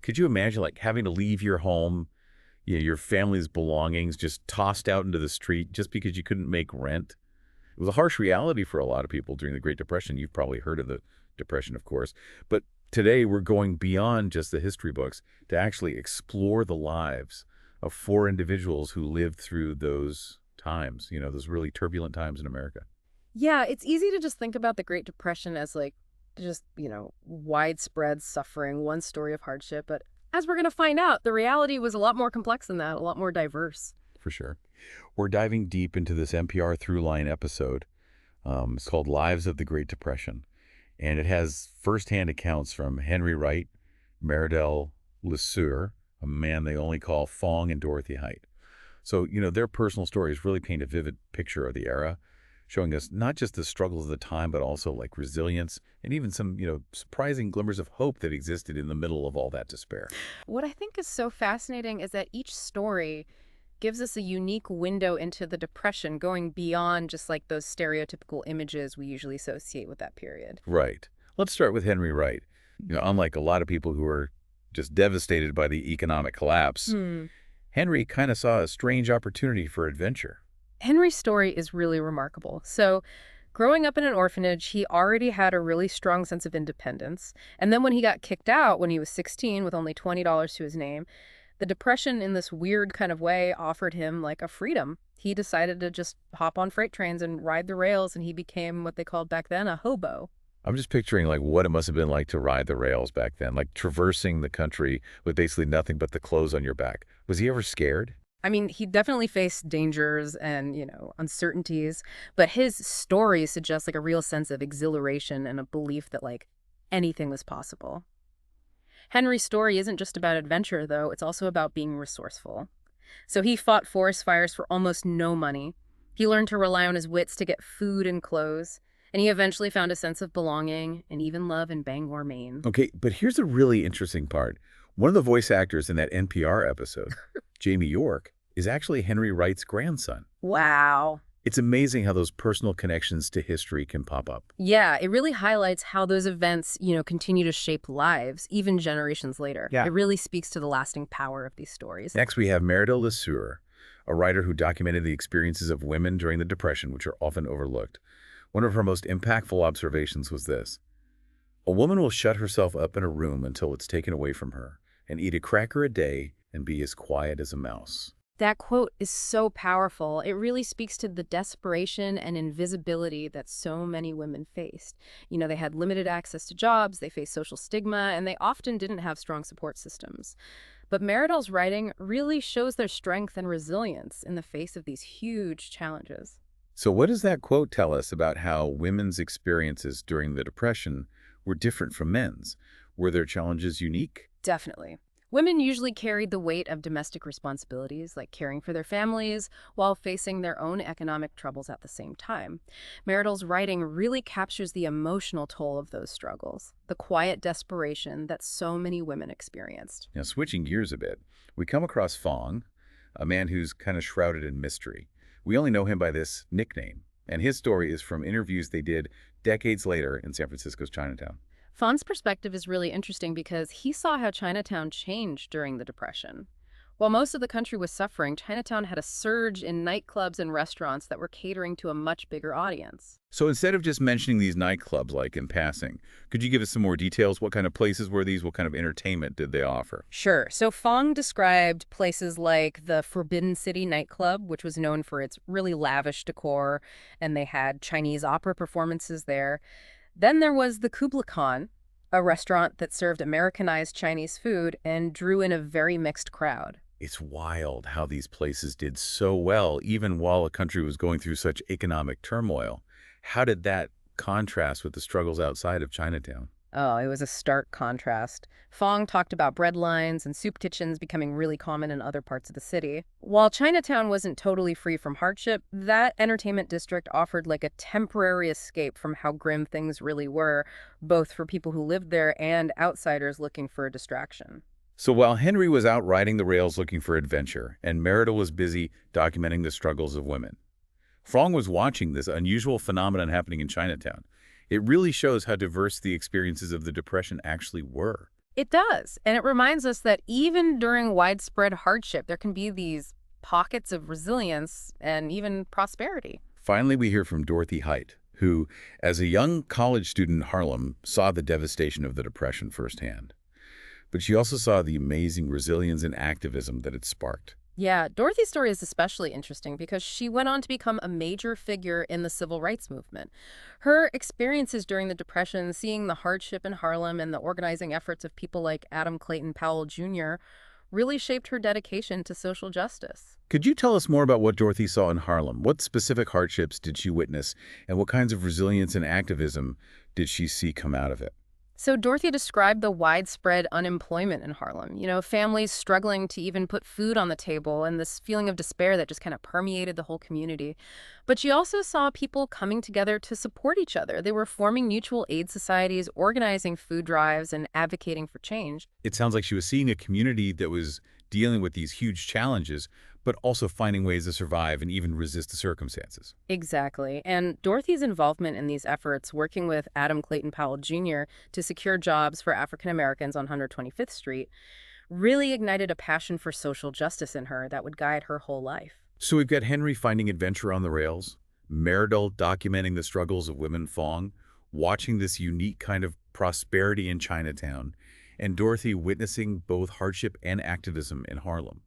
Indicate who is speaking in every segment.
Speaker 1: Could you imagine like having to leave your home, your family's belongings just tossed out into the street just because you couldn't make rent? It was a harsh reality for a lot of people during the Great Depression. You've probably heard of the Depression, of course. But today we're going beyond just the history books to actually explore the lives of four individuals who lived through those times, those really turbulent times in America.
Speaker 2: Yeah, it's easy to just think about the Great Depression as like just, widespread suffering, one story of hardship. But as we're going to find out, the reality was a lot more complex than that, a lot more diverse.
Speaker 1: For sure. We're diving deep into this NPR Throughline episode. It's called Lives of the Great Depression, and it has firsthand accounts from Henry Wright, Meredith Lesueur, a man they only call Fong, and Dorothy Height. So, their personal stories really paint a vivid picture of the era, showing us not just the struggles of the time, but also like resilience and even some, surprising glimmers of hope that existed in the middle of all that despair.
Speaker 2: What I think is so fascinating is that each story gives us a unique window into the Depression, going beyond just like those stereotypical images we usually associate with that period.
Speaker 1: Right. Let's start with Henry Wright. Unlike a lot of people who are just devastated by the economic collapse,
Speaker 2: Hmm.
Speaker 1: Henry kind of saw a strange opportunity for adventure.
Speaker 2: Henry's story is really remarkable. So, growing up in an orphanage, he already had a really strong sense of independence. And then when he got kicked out when he was 16 with only $20 to his name, the Depression, in this weird kind of way, offered him like a freedom. He decided to just hop on freight trains and ride the rails, and he became what they called back then a hobo.
Speaker 1: I'm just picturing like what it must have been like to ride the rails back then, like traversing the country with basically nothing but the clothes on your back. Was he ever scared?
Speaker 2: I mean, he definitely faced dangers and, uncertainties, but his story suggests like a real sense of exhilaration and a belief that like anything was possible. Henry's story isn't just about adventure, though, it's also about being resourceful. So he fought forest fires for almost no money. He learned to rely on his wits to get food and clothes, and he eventually found a sense of belonging and even love in Bangor, Maine.
Speaker 1: Okay, but here's a really interesting part. One of the voice actors in that NPR episode, Jamie York, is actually Henry Wright's grandson.
Speaker 2: Wow.
Speaker 1: It's amazing how those personal connections to history can pop up.
Speaker 2: Yeah, it really highlights how those events, continue to shape lives, even generations later.
Speaker 1: Yeah.
Speaker 2: It really speaks to the lasting power of these stories.
Speaker 1: Next, we have Meredith Lesueur, a writer who documented the experiences of women during the Depression, which are often overlooked. One of her most impactful observations was this: a woman will shut herself up in a room until it's taken away from her, and eat a cracker a day and be as quiet as a mouse.
Speaker 2: That quote is so powerful. It really speaks to the desperation and invisibility that so many women faced. They had limited access to jobs, they faced social stigma, and they often didn't have strong support systems. But Meredith's writing really shows their strength and resilience in the face of these huge challenges.
Speaker 1: So what does that quote tell us about how women's experiences during the Depression were different from men's? Were their challenges unique?
Speaker 2: Definitely. Women usually carried the weight of domestic responsibilities, like caring for their families, while facing their own economic troubles at the same time. Meredith's writing really captures the emotional toll of those struggles, the quiet desperation that so many women experienced.
Speaker 1: Now, switching gears a bit, we come across Fong, a man who's kind of shrouded in mystery. We only know him by this nickname, and his story is from interviews they did decades later in San Francisco's Chinatown.
Speaker 2: Fahn's perspective is really interesting because he saw how Chinatown changed during the Depression. While most of the country was suffering, Chinatown had a surge in nightclubs and restaurants that were catering to a much bigger audience.
Speaker 1: So instead of just mentioning these nightclubs like in passing, could you give us some more details? What kind of places were these? What kind of entertainment did they offer?
Speaker 2: Sure. So Fong described places like the Forbidden City nightclub, which was known for its really lavish decor, and they had Chinese opera performances there. Then there was the Kubla Khan, a restaurant that served Americanized Chinese food and drew in a very mixed crowd.
Speaker 1: It's wild how these places did so well, even while a country was going through such economic turmoil. How did that contrast with the struggles outside of Chinatown?
Speaker 2: Oh, it was a stark contrast. Fong talked about bread lines and soup kitchens becoming really common in other parts of the city. While Chinatown wasn't totally free from hardship, that entertainment district offered like a temporary escape from how grim things really were, both for people who lived there and outsiders looking for a distraction.
Speaker 1: So while Henry was out riding the rails looking for adventure, and Meredith was busy documenting the struggles of women, Fong was watching this unusual phenomenon happening in Chinatown. It really shows how diverse the experiences of the Depression actually were.
Speaker 2: It does. And it reminds us that even during widespread hardship, there can be these pockets of resilience and even prosperity.
Speaker 1: Finally, we hear from Dorothy Height, who, as a young college student in Harlem, saw the devastation of the Depression firsthand. But she also saw the amazing resilience and activism that it sparked.
Speaker 2: Yeah, Dorothy's story is especially interesting because she went on to become a major figure in the civil rights movement. Her experiences during the Depression, seeing the hardship in Harlem and the organizing efforts of people like Adam Clayton Powell Jr., really shaped her dedication to social justice.
Speaker 1: Could you tell us more about what Dorothy saw in Harlem? What specific hardships did she witness, and what kinds of resilience and activism did she see come out of it?
Speaker 2: So Dorothy described the widespread unemployment in Harlem, families struggling to even put food on the table and this feeling of despair that just kind of permeated the whole community. But she also saw people coming together to support each other. They were forming mutual aid societies, organizing food drives, and advocating for change.
Speaker 1: It sounds like she was seeing a community that was dealing with these huge challenges, but also finding ways to survive and even resist the circumstances.
Speaker 2: Exactly. And Dorothy's involvement in these efforts, working with Adam Clayton Powell Jr. to secure jobs for African Americans on 125th Street, really ignited a passion for social justice in her that would guide her whole life.
Speaker 1: So we've got Henry finding adventure on the rails, Meridel documenting the struggles of women Fong, watching this unique kind of prosperity in Chinatown, and Dorothy witnessing both hardship and activism in Harlem.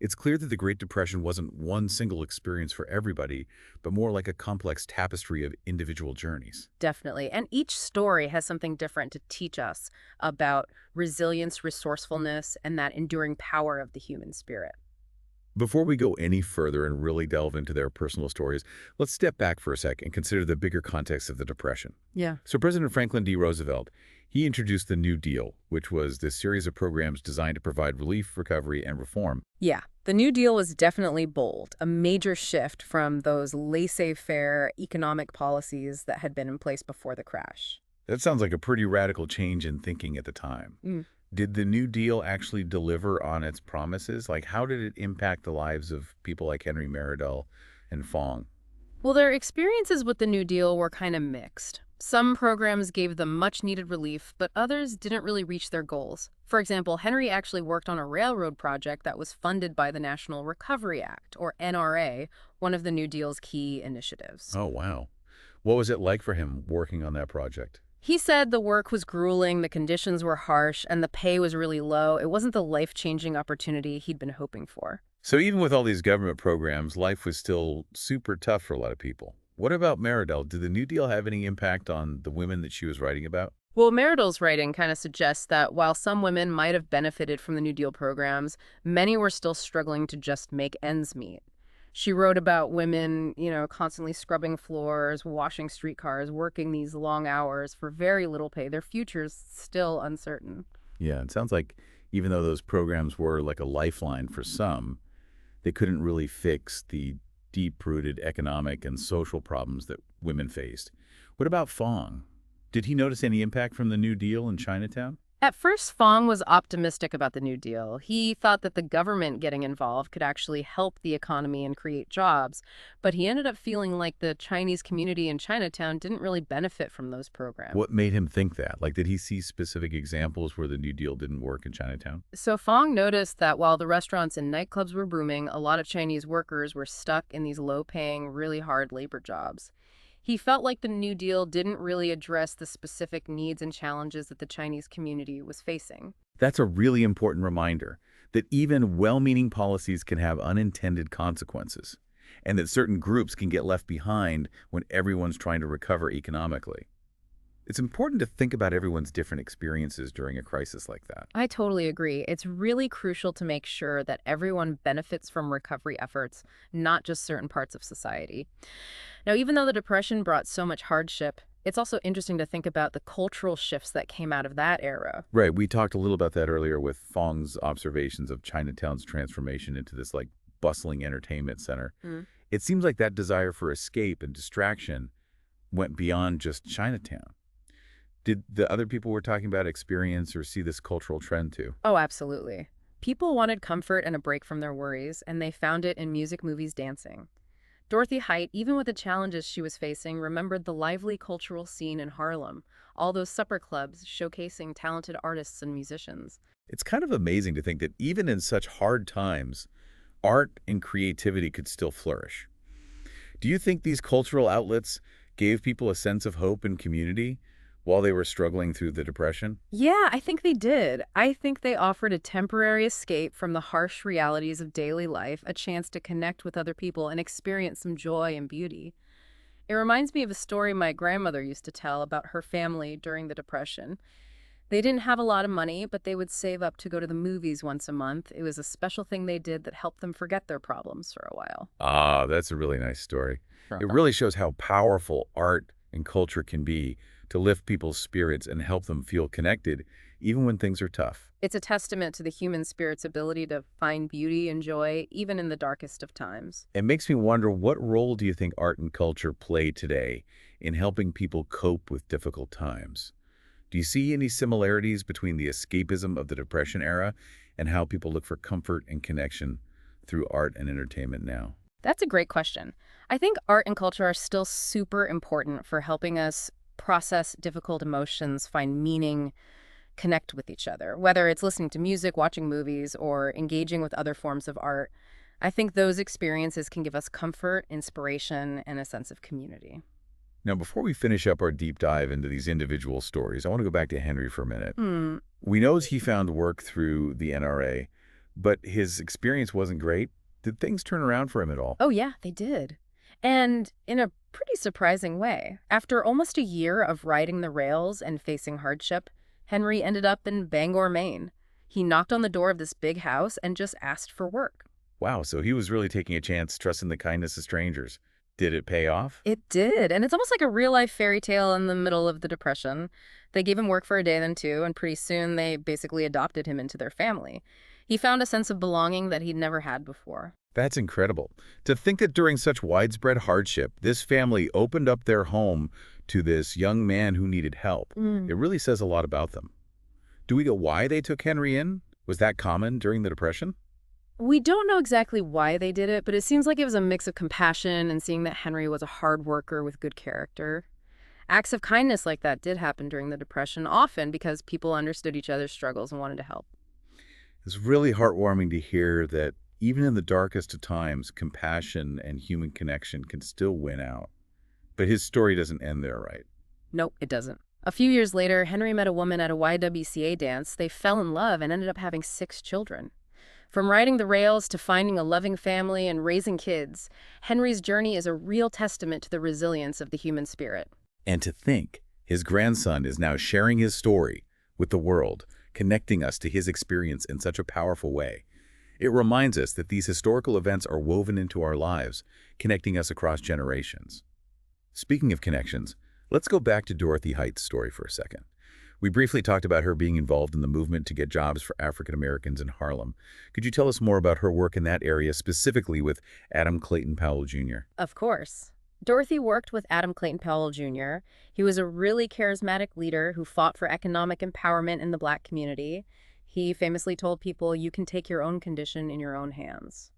Speaker 1: It's clear that the Great Depression wasn't one single experience for everybody, but more like a complex tapestry of individual journeys.
Speaker 2: Definitely. And each story has something different to teach us about resilience, resourcefulness, and that enduring power of the human spirit.
Speaker 1: Before we go any further and really delve into their personal stories, let's step back for a sec and consider the bigger context of the Depression.
Speaker 2: Yeah.
Speaker 1: So President Franklin D. Roosevelt, he introduced the New Deal, which was this series of programs designed to provide relief, recovery, and reform.
Speaker 2: Yeah, the New Deal was definitely bold, a major shift from those laissez-faire economic policies that had been in place before the crash.
Speaker 1: That sounds like a pretty radical change in thinking at the time.
Speaker 2: Mm.
Speaker 1: Did the New Deal actually deliver on its promises? Like, how did it impact the lives of people like Henry Meridel and Fong?
Speaker 2: Well, their experiences with the New Deal were kind of mixed. Some programs gave them much-needed relief, but others didn't really reach their goals. For example, Henry actually worked on a railroad project that was funded by the National Recovery Act, or NRA, one of the New Deal's key initiatives.
Speaker 1: Oh, wow. What was it like for him working on that project?
Speaker 2: He said the work was grueling, the conditions were harsh, and the pay was really low. It wasn't the life-changing opportunity he'd been hoping for.
Speaker 1: So even with all these government programs, life was still super tough for a lot of people. What about Meridel? Did the New Deal have any impact on the women that she was writing about?
Speaker 2: Well, Meridel's writing kind of suggests that while some women might have benefited from the New Deal programs, many were still struggling to just make ends meet. She wrote about women, constantly scrubbing floors, washing streetcars, working these long hours for very little pay. Their future's still uncertain.
Speaker 1: Yeah, it sounds like even though those programs were like a lifeline for some, they couldn't really fix the deep-rooted economic and social problems that women faced. What about Fong? Did he notice any impact from the New Deal in Chinatown?
Speaker 2: At first, Fong was optimistic about the New Deal. He thought that the government getting involved could actually help the economy and create jobs, but he ended up feeling like the Chinese community in Chinatown didn't really benefit from those programs.
Speaker 1: What made him think that? Like, did he see specific examples where the New Deal didn't work in Chinatown?
Speaker 2: So Fong noticed that while the restaurants and nightclubs were booming, a lot of Chinese workers were stuck in these low-paying, really hard labor jobs. He felt like the New Deal didn't really address the specific needs and challenges that the Chinese community was facing.
Speaker 1: That's a really important reminder that even well-meaning policies can have unintended consequences, and that certain groups can get left behind when everyone's trying to recover economically. It's important to think about everyone's different experiences during a crisis like that.
Speaker 2: I totally agree. It's really crucial to make sure that everyone benefits from recovery efforts, not just certain parts of society. Now, even though the Depression brought so much hardship, it's also interesting to think about the cultural shifts that came out of that era.
Speaker 1: Right, we talked a little about that earlier with Fong's observations of Chinatown's transformation into this like bustling entertainment center.
Speaker 2: Mm.
Speaker 1: It seems like that desire for escape and distraction went beyond just Chinatown. Did the other people we're talking about experience or see this cultural trend too?
Speaker 2: Oh, absolutely. People wanted comfort and a break from their worries, and they found it in music, movies, dancing. Dorothy Height, even with the challenges she was facing, remembered the lively cultural scene in Harlem, all those supper clubs showcasing talented artists and musicians.
Speaker 1: It's kind of amazing to think that even in such hard times, art and creativity could still flourish. Do you think these cultural outlets gave people a sense of hope and community while they were struggling through the Depression?
Speaker 2: Yeah, I think they did. I think they offered a temporary escape from the harsh realities of daily life, a chance to connect with other people and experience some joy and beauty. It reminds me of a story my grandmother used to tell about her family during the Depression. They didn't have a lot of money, but they would save up to go to the movies once a month. It was a special thing they did that helped them forget their problems for a while.
Speaker 1: Ah, that's a really nice story.
Speaker 2: Sure.
Speaker 1: It really shows how powerful art and culture can be to lift people's spirits and help them feel connected, even when things are tough.
Speaker 2: It's a testament to the human spirit's ability to find beauty and joy, even in the darkest of times.
Speaker 1: It makes me wonder, what role do you think art and culture play today in helping people cope with difficult times? Do you see any similarities between the escapism of the Depression era and how people look for comfort and connection through art and entertainment now?
Speaker 2: That's a great question. I think art and culture are still super important for helping us process difficult emotions, find meaning, connect with each other. Whether it's listening to music, watching movies, or engaging with other forms of art, I think those experiences can give us comfort, inspiration, and a sense of community.
Speaker 1: Now, before we finish up our deep dive into these individual stories, I want to go back to Henry for a minute.
Speaker 2: Hmm.
Speaker 1: We know he found work through the NRA, but his experience wasn't great. Did things turn around for him at all?
Speaker 2: Oh, yeah, they did. And in a pretty surprising way. After almost a year of riding the rails and facing hardship, Henry ended up in Bangor, Maine. He knocked on the door of this big house and just asked for work.
Speaker 1: Wow, so he was really taking a chance, trusting the kindness of strangers. Did it pay off?
Speaker 2: It did, and it's almost like a real-life fairy tale in the middle of the Depression. They gave him work for a day, then two, and pretty soon they basically adopted him into their family. He found a sense of belonging that he'd never had before.
Speaker 1: That's incredible. To think that during such widespread hardship, this family opened up their home to this young man who needed help. It really says a lot about them. Do we know why they took Henry in? Was that common during the Depression?
Speaker 2: We don't know exactly why they did it, but it seems like it was a mix of compassion and seeing that Henry was a hard worker with good character. Acts of kindness like that did happen during the Depression, often because people understood each other's struggles and wanted to help.
Speaker 1: It's really heartwarming to hear that even in the darkest of times, compassion and human connection can still win out. But his story doesn't end there, right?
Speaker 2: Nope, it doesn't. A few years later, Henry met a woman at a YWCA dance. They fell in love and ended up having 6 children. From riding the rails to finding a loving family and raising kids, Henry's journey is a real testament to the resilience of the human spirit.
Speaker 1: And to think, his grandson is now sharing his story with the world, connecting us to his experience in such a powerful way. It reminds us that these historical events are woven into our lives, connecting us across generations. Speaking of connections, let's go back to Dorothy Height's story for a second. We briefly talked about her being involved in the movement to get jobs for African Americans in Harlem. Could you tell us more about her work in that area, specifically with Adam Clayton Powell, Jr.?
Speaker 2: Of course. Dorothy worked with Adam Clayton Powell, Jr. He was a really charismatic leader who fought for economic empowerment in the Black community. He famously told people, "You can take your own condition in your own hands."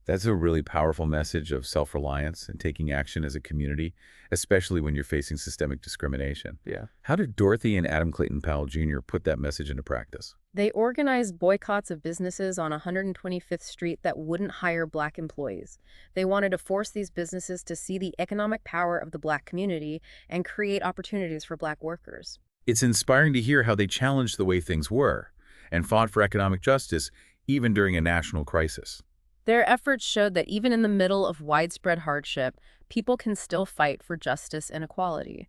Speaker 1: That's a really powerful message of self-reliance and taking action as a community, especially when you're facing systemic discrimination.
Speaker 3: Yeah.
Speaker 1: How did Dorothy and Adam Clayton Powell, Jr. put that message into practice?
Speaker 2: They organized boycotts of businesses on 125th Street that wouldn't hire Black employees. They wanted to force these businesses to see the economic power of the Black community and create opportunities for Black workers.
Speaker 1: It's inspiring to hear how they challenged the way things were and fought for economic justice even during a national crisis.
Speaker 2: Their efforts showed that even in the middle of widespread hardship, people can still fight for justice and equality.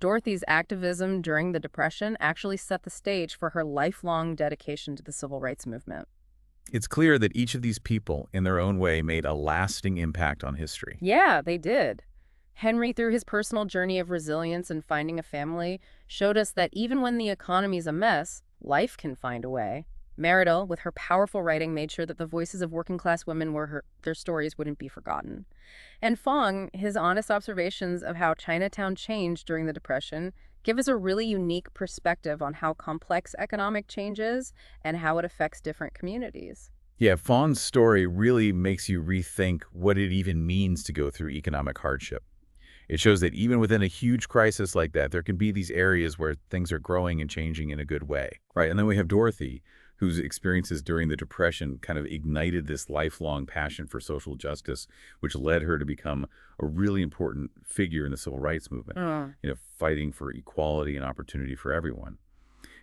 Speaker 2: Dorothy's activism during the Depression actually set the stage for her lifelong dedication to the civil rights movement.
Speaker 1: It's clear that each of these people, in their own way, made a lasting impact on history.
Speaker 2: Yeah, they did. Henry, through his personal journey of resilience and finding a family, showed us that even when the economy's a mess, life can find a way. Meridel, with her powerful writing, made sure that the voices of working-class women their stories wouldn't be forgotten. And Fong, his honest observations of how Chinatown changed during the Depression, give us a really unique perspective on how complex economic change is and how it affects different communities.
Speaker 1: Yeah, Fawn's story really makes you rethink what it even means to go through economic hardship. It shows that even within a huge crisis like that, there can be these areas where things are growing and changing in a good way, right? And then we have Dorothy, whose experiences during the Depression kind of ignited this lifelong passion for social justice, which led her to become a really important figure in the civil rights movement,
Speaker 2: Oh.
Speaker 1: fighting for equality and opportunity for everyone.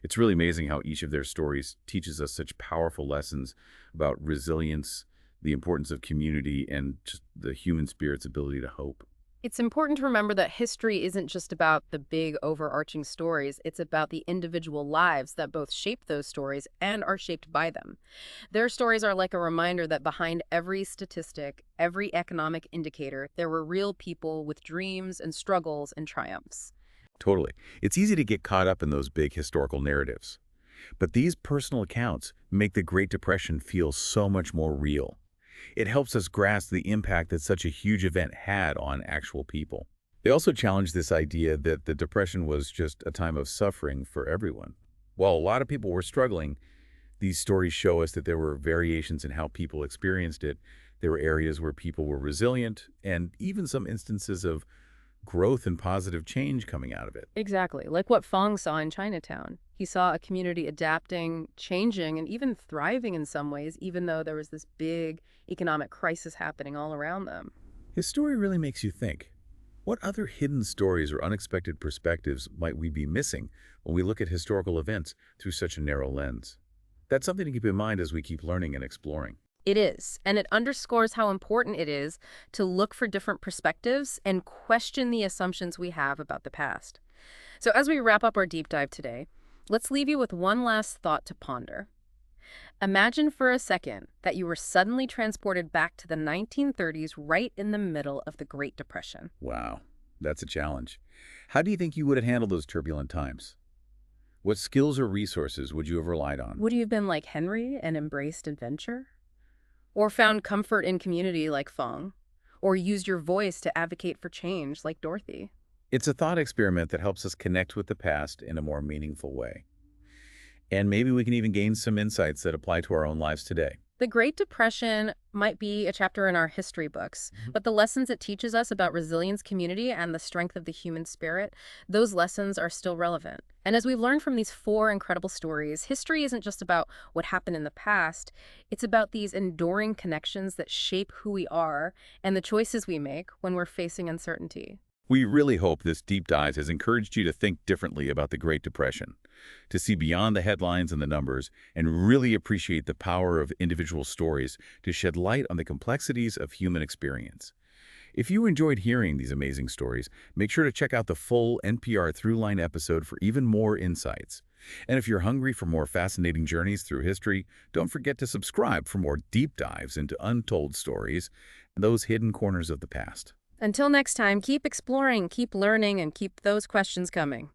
Speaker 1: It's really amazing how each of their stories teaches us such powerful lessons about resilience, the importance of community, and just the human spirit's ability to hope.
Speaker 2: It's important to remember that history isn't just about the big overarching stories, it's about the individual lives that both shape those stories and are shaped by them. Their stories are like a reminder that behind every statistic, every economic indicator, there were real people with dreams and struggles and triumphs.
Speaker 1: Totally. It's easy to get caught up in those big historical narratives. But these personal accounts make the Great Depression feel so much more real. It helps us grasp the impact that such a huge event had on actual people. They also challenge this idea that the Depression was just a time of suffering for everyone. While a lot of people were struggling, these stories show us that there were variations in how people experienced it. There were areas where people were resilient, and even some instances of growth and positive change coming out of it.
Speaker 2: Exactly, like what Fong saw in Chinatown. He saw a community adapting, changing, and even thriving in some ways, even though there was this big economic crisis happening all around them.
Speaker 1: His story really makes you think. What other hidden stories or unexpected perspectives might we be missing when we look at historical events through such a narrow lens? That's something to keep in mind as we keep learning and exploring.
Speaker 2: It is, and it underscores how important it is to look for different perspectives and question the assumptions we have about the past. So as we wrap up our deep dive today, let's leave you with one last thought to ponder. Imagine for a second that you were suddenly transported back to the 1930s right in the middle of the Great Depression.
Speaker 1: Wow, that's a challenge. How do you think you would have handled those turbulent times? What skills or resources would you have relied on?
Speaker 2: Would you have been like Henry and embraced adventure? Or found comfort in community like Fong? Or used your voice to advocate for change like Dorothy?
Speaker 1: It's a thought experiment that helps us connect with the past in a more meaningful way. And maybe we can even gain some insights that apply to our own lives today.
Speaker 2: The Great Depression might be a chapter in our history books, but the lessons it teaches us about resilience, community, and the strength of the human spirit, those lessons are still relevant. And as we've learned from these four incredible stories, history isn't just about what happened in the past, it's about these enduring connections that shape who we are and the choices we make when we're facing uncertainty.
Speaker 1: We really hope this deep dive has encouraged you to think differently about the Great Depression, to see beyond the headlines and the numbers, and really appreciate the power of individual stories to shed light on the complexities of human experience. If you enjoyed hearing these amazing stories, make sure to check out the full NPR Throughline episode for even more insights. And if you're hungry for more fascinating journeys through history, don't forget to subscribe for more deep dives into untold stories and those hidden corners of the past.
Speaker 2: Until next time, keep exploring, keep learning, and keep those questions coming.